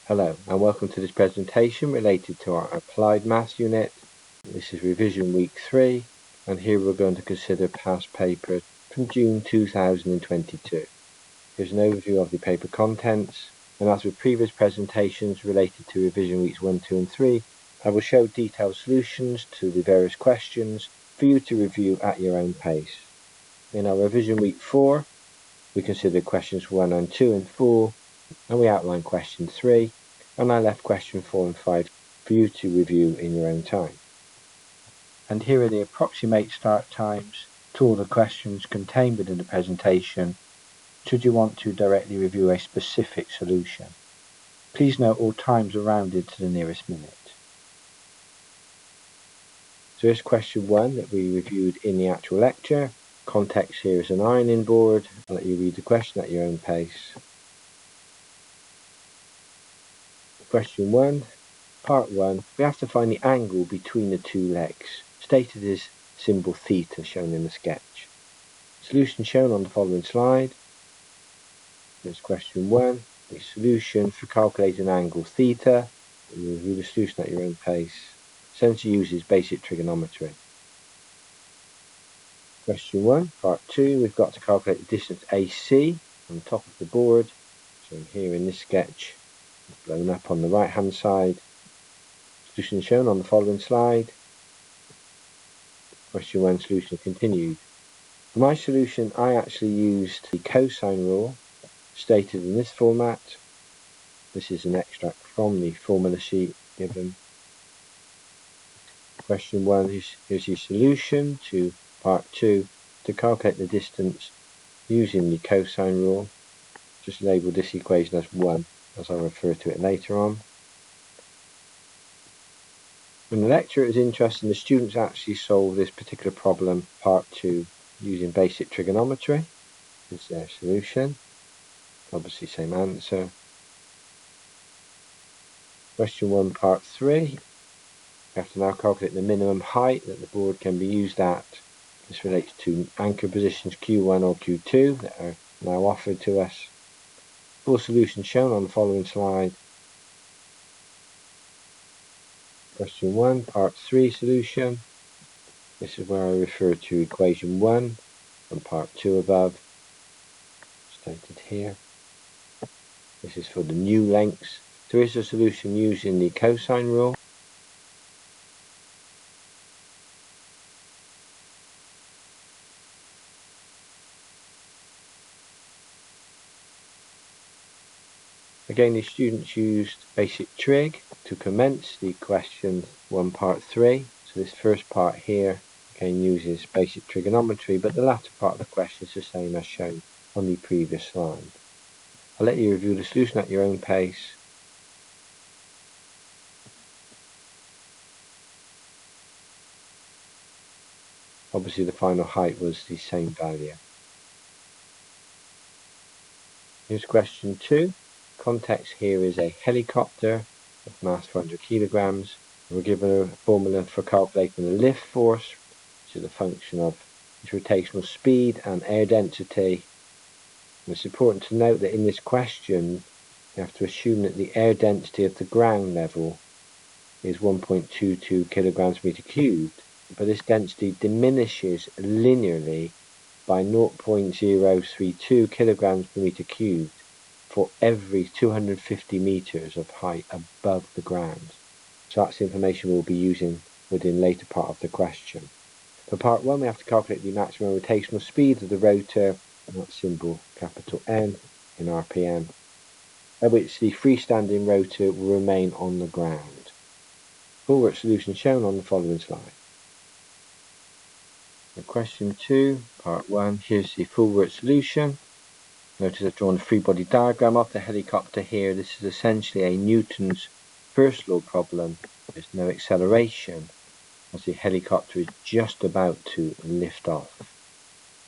Hello and welcome to this presentation related to our Applied Maths unit. This is revision week 3 and here we're going to consider past papers from June 2022. Here's an overview of the paper contents, and as with previous presentations related to revision weeks 1, 2 and 3, I will show detailed solutions to the various questions for you to review at your own pace. In our revision week 4, we considered questions 1 and 2 in full, and we outlined question 3, and I left question 4 and 5 for you to review in your own time. And here are the approximate start times to all the questions contained within the presentation, should you want to directly review a specific solution. Please note all times are rounded to the nearest minute. So here's question 1 that we reviewed in the actual lecture. Context here is an ironing board. I'll let you read the question at your own pace. Question 1, part 1, we have to find the angle between the two legs, stated as symbol theta shown in the sketch. Solution shown on the following slide. There's question 1, the solution for calculating angle theta. You review the solution at your own pace. Essentially uses basic trigonometry. Question 1, part 2, we've got to calculate the distance AC on the top of the board, shown here in this sketch, blown up on the right hand side. Solution shown on the following slide. Question 1, solution continued. For my solution, I actually used the cosine rule, stated in this format. This is an extract from the formula sheet given. Question 1, here's your solution to part 2 to calculate the distance using the cosine rule. Just label this equation as 1, as I'll refer to it later on. In the lecture, it was interesting, the students actually solved this particular problem, part 2, using basic trigonometry. This is their solution. Obviously same answer. Question 1, part 3. We have to now calculate the minimum height that the board can be used at. This relates to anchor positions Q1 or Q2 that are now offered to us. Full solution shown on the following slide. Question 1, part 3 solution. This is where I refer to equation 1 and part 2 above, stated here. This is for the new lengths. There is a solution using the cosine rule. Again, the students used basic trig to commence the question 1 part 3. So this first part here again uses basic trigonometry, but the latter part of the question is the same as shown on the previous slide. I'll let you review the solution at your own pace. Obviously the final height was the same value. Here's question 2. Context here is a helicopter of mass 400 kilograms. We're given a formula for calculating the lift force, which is a function of its rotational speed and air density. And it's important to note that in this question, you have to assume that the air density at the ground level is 1.22 kilograms per meter cubed, but this density diminishes linearly by 0.032 kilograms per meter cubed for every 250 meters of height above the ground. So that's the information we'll be using within later part of the question. For part 1, we have to calculate the maximum rotational speed of the rotor, and that symbol capital N in RPM, at which the freestanding rotor will remain on the ground. Full work solution shown on the following slide. For question 2, part 1, here's the full work solution. Notice I've drawn a free body diagram of the helicopter here. This is essentially a Newton's first law problem. There's no acceleration as the helicopter is just about to lift off.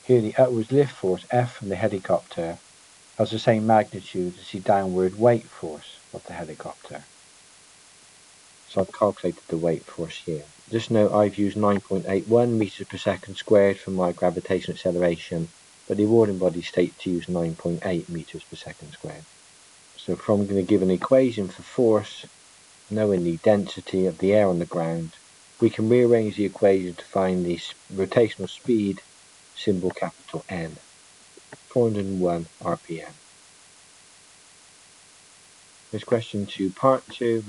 Here the upwards lift force F from the helicopter has the same magnitude as the downward weight force of the helicopter. So I've calculated the weight force here. Just note I've used 9.81 meters per second squared for my gravitational acceleration, but the awarding body states to use 9.8 meters per second squared. So from going to give an equation for force, knowing the density of the air on the ground, we can rearrange the equation to find the rotational speed, symbol capital N, 401 RPM. Here's question 2, part 2.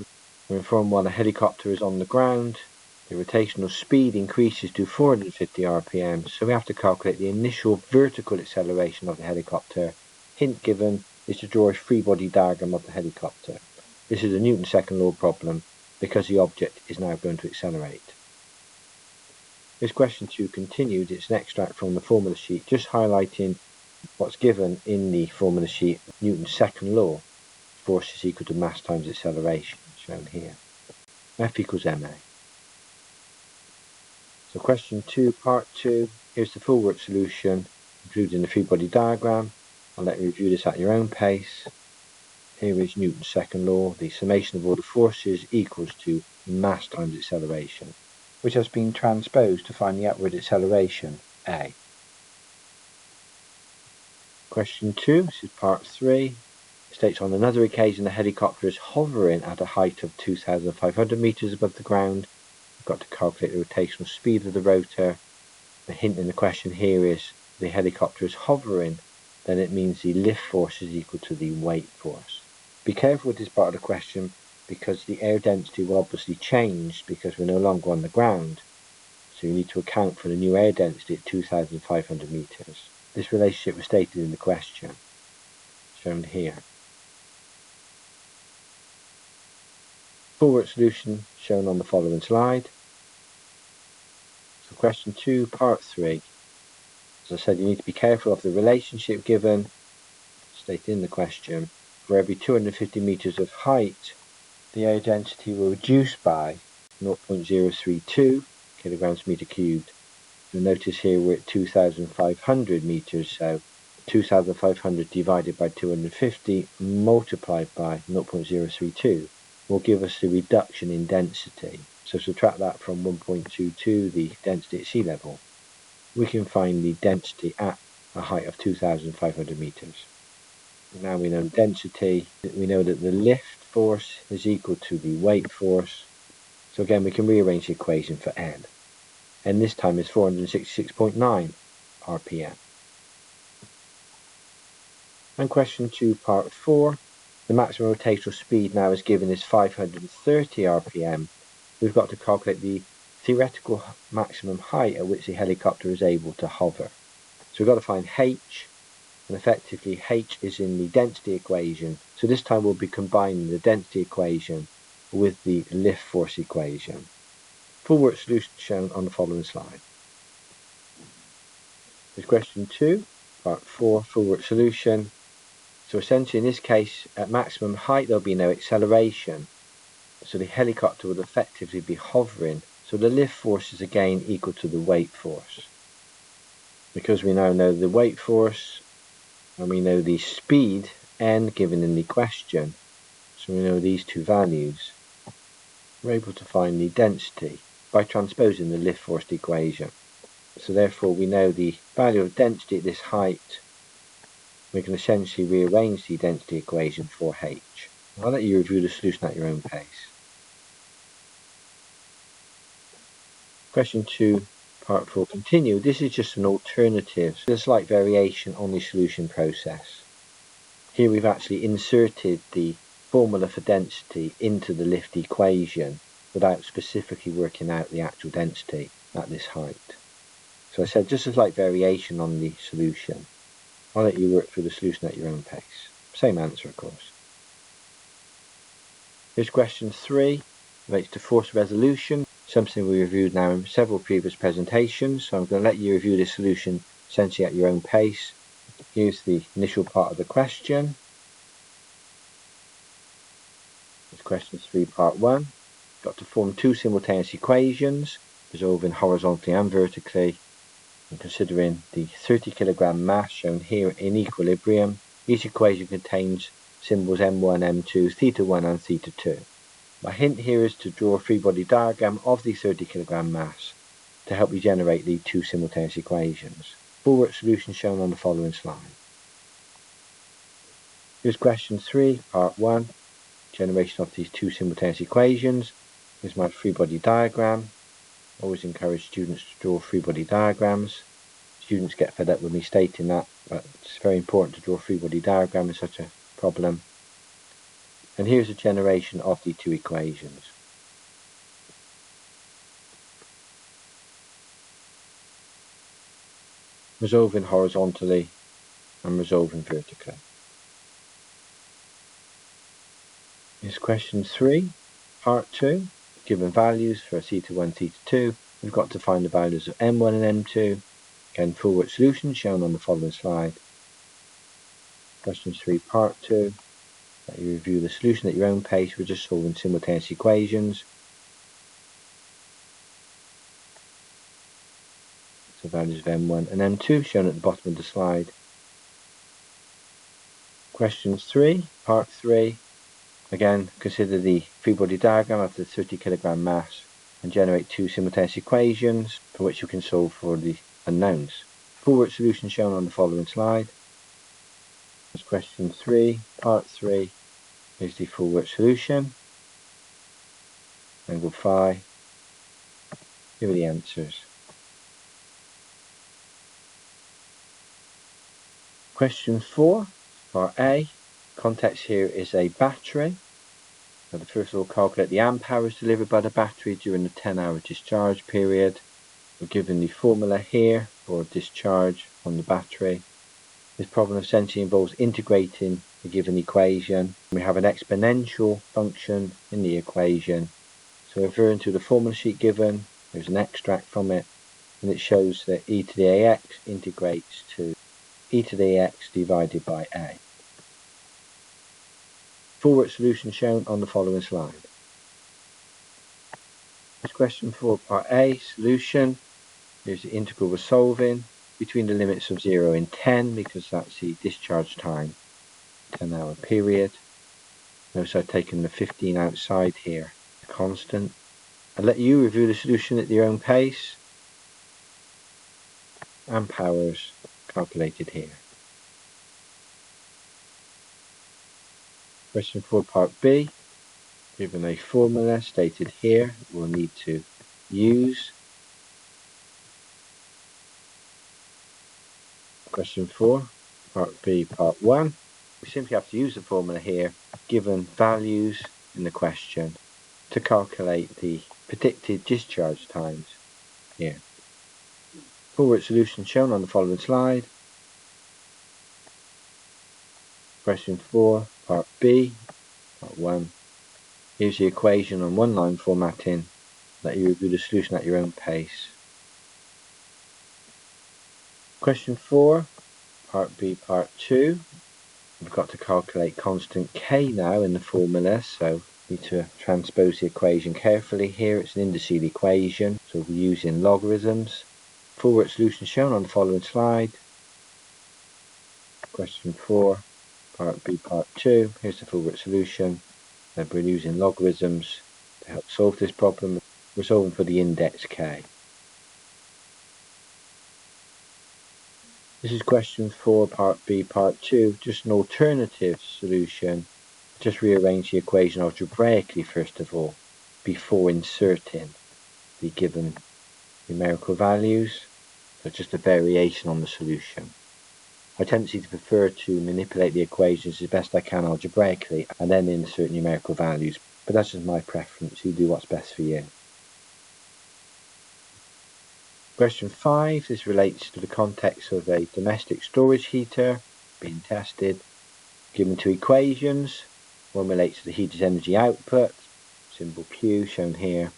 We're informed while a helicopter is on the ground, the rotational speed increases to 450 RPM, so we have to calculate the initial vertical acceleration of the helicopter. Hint given is to draw a free body diagram of the helicopter. This is a Newton's second law problem because the object is now going to accelerate. This question 2 continued. It's an extract from the formula sheet, just highlighting what's given in the formula sheet, Newton's second law. Force is equal to mass times acceleration, shown here. F equals ma. So question 2, part 2, here's the full work solution, including the free body diagram. I'll let you review this at your own pace. Here is Newton's second law. The summation of all the forces equals to mass times acceleration, which has been transposed to find the upward acceleration, a. Question 2, this is part 3. It states on another occasion the helicopter is hovering at a height of 2,500 meters above the ground. We've got to calculate the rotational speed of the rotor. The hint in the question here is the helicopter is hovering, then it means the lift force is equal to the weight force. Be careful with this part of the question because the air density will obviously change because we're no longer on the ground. So you need to account for the new air density at 2,500 meters. This relationship was stated in the question, shown here. Full work solution shown on the following slide. So question 2, part 3. As I said, you need to be careful of the relationship given, stated in the question. For every 250 meters of height, the air density will reduce by 0.032 kilograms per meter cubed. You'll notice here we're at 2,500 meters, so 2,500 divided by 250 multiplied by 0.032 will give us the reduction in density. So subtract that from 1.22, the density at sea level. We can find the density at a height of 2,500 meters. Now we know density, we know that the lift force is equal to the weight force. So again, we can rearrange the equation for N. And this time is 466.9 RPM. And question 2, part 4. The maximum rotational speed now is given as 530 RPM. We've got to calculate the theoretical maximum height at which the helicopter is able to hover. So we've got to find H, and effectively H is in the density equation. So this time we'll be combining the density equation with the lift force equation. Full work solution shown on the following slide. Here's question 2, part 4, full work solution. So essentially in this case, at maximum height there'll be no acceleration. So the helicopter will effectively be hovering. So the lift force is again equal to the weight force. Because we now know the weight force and we know the speed, n, given in the question, so we know these two values, we're able to find the density by transposing the lift force equation. So therefore we know the value of density at this height. We can essentially rearrange the density equation for H. I'll let you review the solution at your own pace. Question 2, part 4 continued. This is just an alternative, a slight variation on the solution process. Here we've actually inserted the formula for density into the lift equation without specifically working out the actual density at this height. So I said just a slight variation on the solution. I'll let you work through the solution at your own pace. Same answer, of course. Here's question 3, relates to force resolution, something we reviewed now in several previous presentations. So I'm going to let you review this solution essentially at your own pace. Here's the initial part of the question. It's question 3, part 1. Got to form two simultaneous equations, resolving horizontally and vertically, and considering the 30 kilogram mass shown here in equilibrium. Each equation contains symbols m1, m2, theta 1 and theta 2. My hint here is to draw a free body diagram of the 30 kilogram mass to help you generate the two simultaneous equations. Full work solution shown on the following slide. Here's question 3, part 1, generation of these two simultaneous equations. Here's my free-body diagram. Always encourage students to draw free-body diagrams. Students get fed up with me stating that, but it's very important to draw a free-body diagram in such a problem. And here's a generation of the two equations. Resolving horizontally and resolving vertically. Here's question 3, part 2. Given values for theta 1, theta 2, we've got to find the values of m1 and m2. Again, full work solution shown on the following slide. Question 3, part 2. Let you review the solution at your own pace. We're just solving simultaneous equations. So values of m1 and m2 shown at the bottom of the slide. Question 3, part 3. Again, consider the free-body diagram of the 30 kilogram mass and generate two simultaneous equations for which you can solve for the unknowns. Full work solution shown on the following slide. That's question 3, part 3. Here's the full work solution. Angle phi. Here are the answers. Question 4, part A. Context here is a battery. Now, first of all, calculate the amp hours delivered by the battery during the 10-hour discharge period. We're given the formula here for discharge from the battery. This problem essentially involves integrating a given equation. We have an exponential function in the equation. So referring to the formula sheet given, there's an extract from it, and it shows that e to the ax integrates to e to the ax divided by a. Full work solution shown on the following slide. This question 4, part A, solution. Here's the integral we're solving between the limits of 0 and 10 because that's the discharge time, 10-hour period. Notice I've taken the 15 outside here, constant. I'll let you review the solution at your own pace. Amp hours calculated here. Question 4, part B. Given a formula stated here, we'll need to use. Question 4, part B, part 1. We simply have to use the formula here, given values in the question, to calculate the predicted discharge times here. Full work solution shown on the following slide. Question 4, part B, part 1. Here's the equation on one line formatting. Let you review the solution at your own pace. Question 4, part B, part 2. We've got to calculate constant k now in the formula, so we need to transpose the equation carefully here. It's an indiceal equation, so we'll be using logarithms. Full work solution shown on the following slide. Question 4, part B, part 2. Here's the full work solution. Then we're using logarithms to help solve this problem. We're solving for the index k. This is question 4, part B, part 2, just an alternative solution. Just rearrange the equation algebraically first of all, before inserting the given numerical values. So just a variation on the solution. My tendency to prefer to manipulate the equations as best I can algebraically and then insert numerical values, but that's just my preference. You do what's best for you. Question 5, this relates to the context of a domestic storage heater being tested. Given two equations, one relates to the heater's energy output, symbol Q shown here,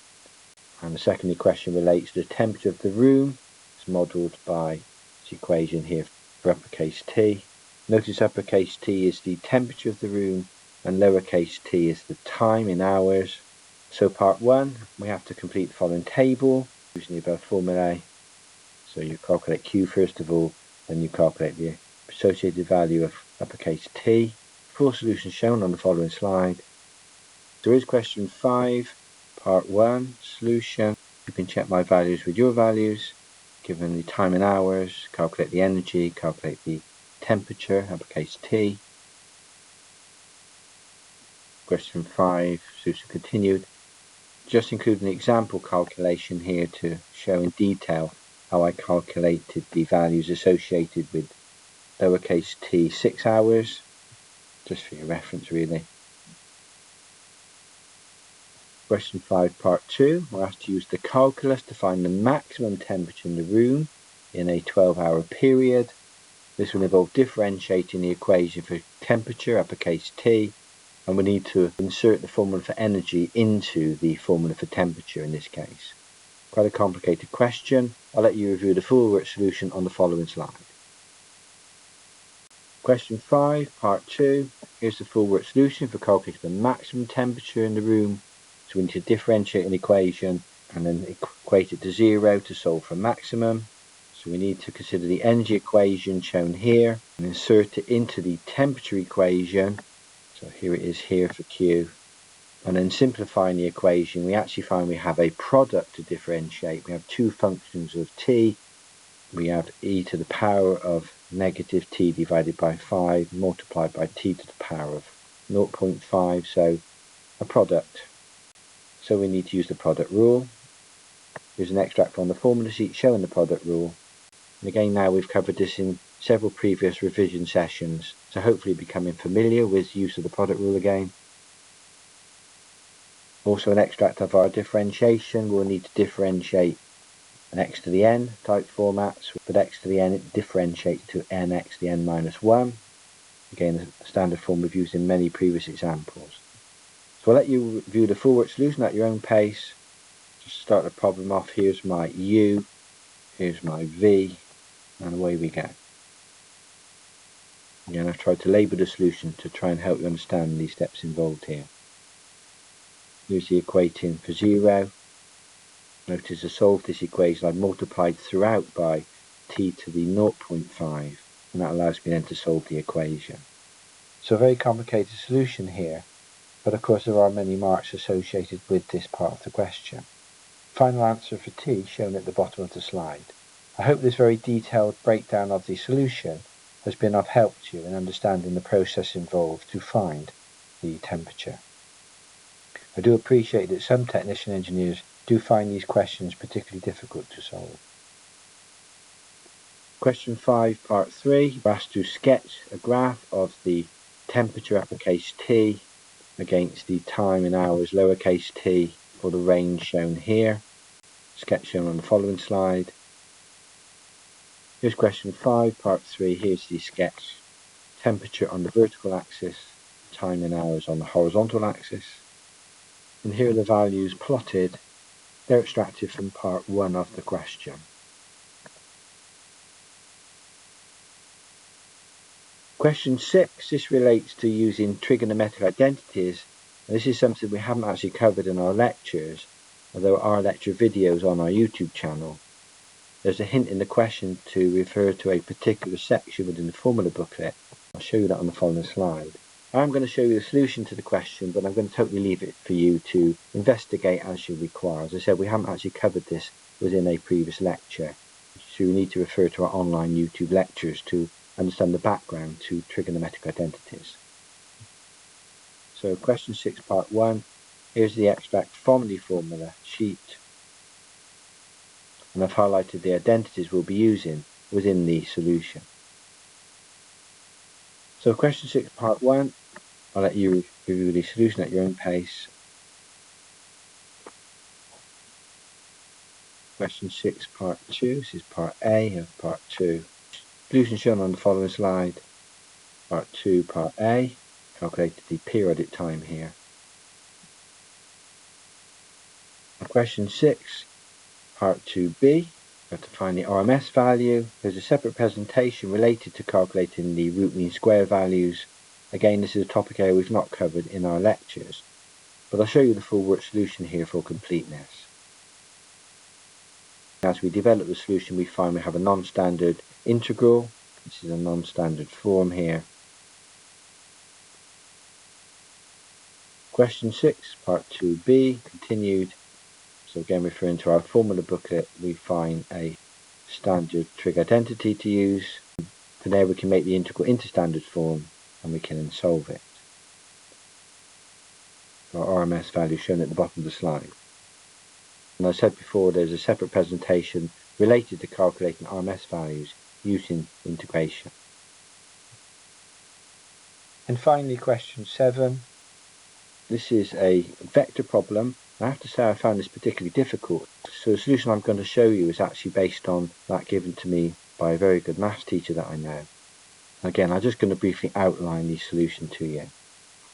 and the second equation relates to the temperature of the room. It's modelled by this equation here for uppercase T. Notice uppercase T is the temperature of the room and lowercase t is the time in hours. So part 1, we have to complete the following table using the above formulae. So you calculate Q first of all, then you calculate the associated value of uppercase T. Full solution shown on the following slide. So here's question 5, part 1, solution. You can check my values with your values. Given the time in hours, calculate the energy, calculate the temperature, uppercase T. Question 5, solution continued. Just include an example calculation here to show in detail how I calculated the values associated with lowercase t 6 hours, just for your reference really. Question 5, part 2, we're asked to use the calculus to find the maximum temperature in the room in a 12-hour period. This will involve differentiating the equation for temperature, uppercase T, and we need to insert the formula for energy into the formula for temperature in this case. Quite a complicated question. I'll let you review the full work solution on the following slide. Question 5, part 2. Here's the full work solution for calculating the maximum temperature in the room. So we need to differentiate an equation and then equate it to 0 to solve for maximum. So we need to consider the energy equation shown here and insert it into the temperature equation. So here it is here for Q. And then simplifying the equation, we actually find we have a product to differentiate. We have two functions of T. We have e to the power of negative T divided by 5 multiplied by T to the power of 0.5. So a product. So we need to use the product rule. Here's an extract from the formula sheet showing the product rule. And again, now we've covered this in several previous revision sessions, so hopefully becoming familiar with use of the product rule again. Also an extract of our differentiation. We'll need to differentiate an x to the n type formats, but x to the n it differentiates to nx to the n minus 1. Again, a standard form we've used in many previous examples. So I'll let you view the full work solution at your own pace. Just start the problem off. Here's my u, here's my v, and away we go. Again, I've tried to label the solution to try and help you understand these steps involved here. Here's the equating for 0. Notice to solve this equation I've multiplied throughout by t to the 0.5, and that allows me then to solve the equation. So a very complicated solution here, but of course there are many marks associated with this part of the question. Final answer for t shown at the bottom of the slide. I hope this very detailed breakdown of the solution has been of help to you in understanding the process involved to find the temperature. I do appreciate that some technician engineers do find these questions particularly difficult to solve. Question 5, part 3, we're asked to sketch a graph of the temperature uppercase T against the time in hours lowercase t for the range shown here. Sketch shown on the following slide. Here's question 5, part 3. Here's the sketch. Temperature on the vertical axis, time in hours on the horizontal axis. And here are the values plotted. They're extracted from part 1 of the question. Question 6, this relates to using trigonometric identities. And this is something we haven't actually covered in our lectures, although there are lecture videos on our YouTube channel. There's a hint in the question to refer to a particular section within the formula booklet. I'll show you that on the following slide. I'm going to show you the solution to the question, but I'm going to totally leave it for you to investigate as you require. As I said, we haven't actually covered this within a previous lecture, so you need to refer to our online YouTube lectures to understand the background to trigonometric identities. So question 6, part 1. Here's the extract from the formula sheet. And I've highlighted the identities we'll be using within the solution. So question 6, part 1, I'll let you review the solution at your own pace. Question 6, part 2, this is part A of part 2. Solution shown on the following slide. Part 2, part A, calculated the periodic time here. And question 6, part 2B, we have to find the RMS value. There's a separate presentation related to calculating the root mean square values. Again, this is a topic area we've not covered in our lectures, but I'll show you the full work solution here for completeness. As we develop the solution, we find we have a non-standard integral. This is a non-standard form here. Question 6, part 2B, continued. So again, referring to our formula booklet, we find a standard trig identity to use. From there we can make the integral into standard form and we can then solve it. our RMS value shown at the bottom of the slide. And I said before, there's a separate presentation related to calculating RMS values using integration. And finally, question 7. This is a vector problem. I have to say I found this particularly difficult. So the solution I'm going to show you is actually based on that given to me by a very good maths teacher that I know. Again, I'm just going to briefly outline the solution to you.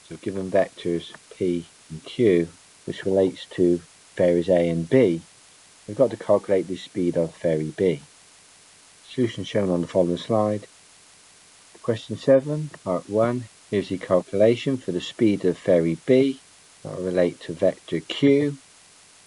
So given vectors P and Q, which relates to ferries A and B, we've got to calculate the speed of ferry B. Solution shown on the following slide. Question 7, part 1. Here's the calculation for the speed of ferry B. That will relate to vector Q.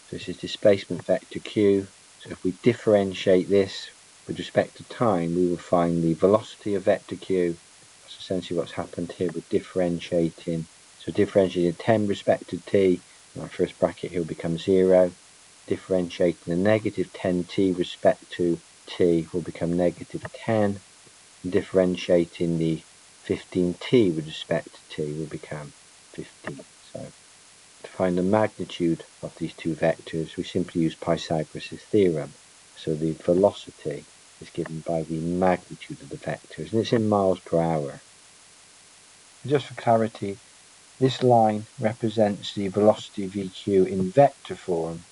So this is displacement vector Q. So if we differentiate this with respect to time, we will find the velocity of vector Q. That's essentially what's happened here with differentiating. So differentiating 10 with respect to t, and our first bracket here will become 0. Differentiating the negative 10t with respect to t will become negative 10. And differentiating the 15t with respect to t will become 15. So to find the magnitude of these two vectors, we simply use Pythagoras' theorem. So the velocity is given by the magnitude of the vectors, and it's in miles per hour. And just for clarity, this line represents the velocity VQ in vector form,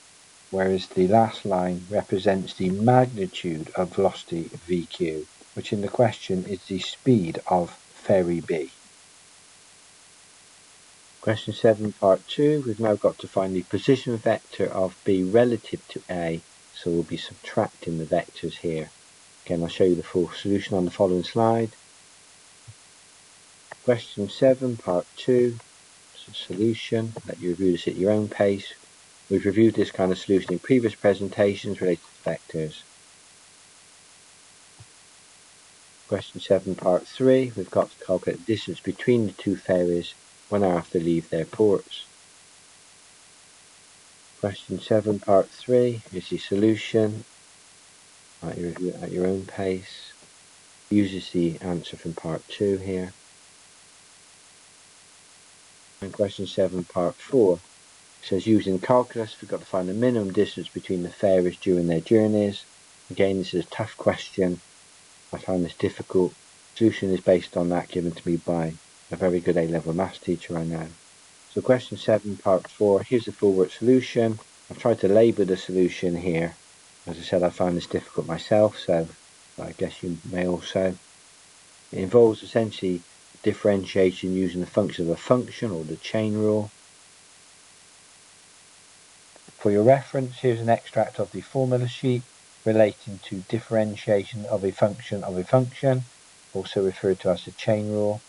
whereas the last line represents the magnitude of velocity VQ, which in the question is the speed of ferry B. Question 7, part 2, we've now got to find the position vector of B relative to A, so we'll be subtracting the vectors here. Again, I'll show you the full solution on the following slide. Question 7, part 2, so solution, let you review this at your own pace. We've reviewed this kind of solution in previous presentations related to vectors. Question 7, part 3, we've got to calculate the distance between the two ferries when I have to leave their ports. Question 7, part 3 is the solution. At your own pace. Uses the answer from part 2 here. And question 7, part 4 says using calculus, we've got to find the minimum distance between the ferries during their journeys. Again, this is a tough question. I found this difficult. Solution is based on that given to me by a very good A-level maths teacher I know. So question 7, part 4, here's the full work solution. I've tried to label the solution here. As I said, I found this difficult myself, so I guess you may also. It involves essentially differentiation using the function of a function or the chain rule. For your reference, here's an extract of the formula sheet relating to differentiation of a function, also referred to as the chain rule.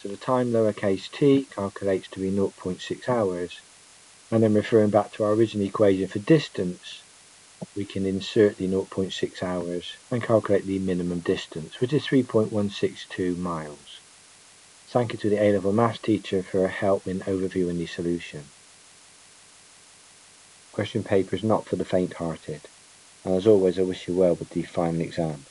So the time lowercase t calculates to be 0.6 hours, and then referring back to our original equation for distance, we can insert the 0.6 hours and calculate the minimum distance, which is 3.162 miles. Thank you to the A-level maths teacher for her help in overviewing the solution. Question paper is not for the faint-hearted, and as always I wish you well with the final exam.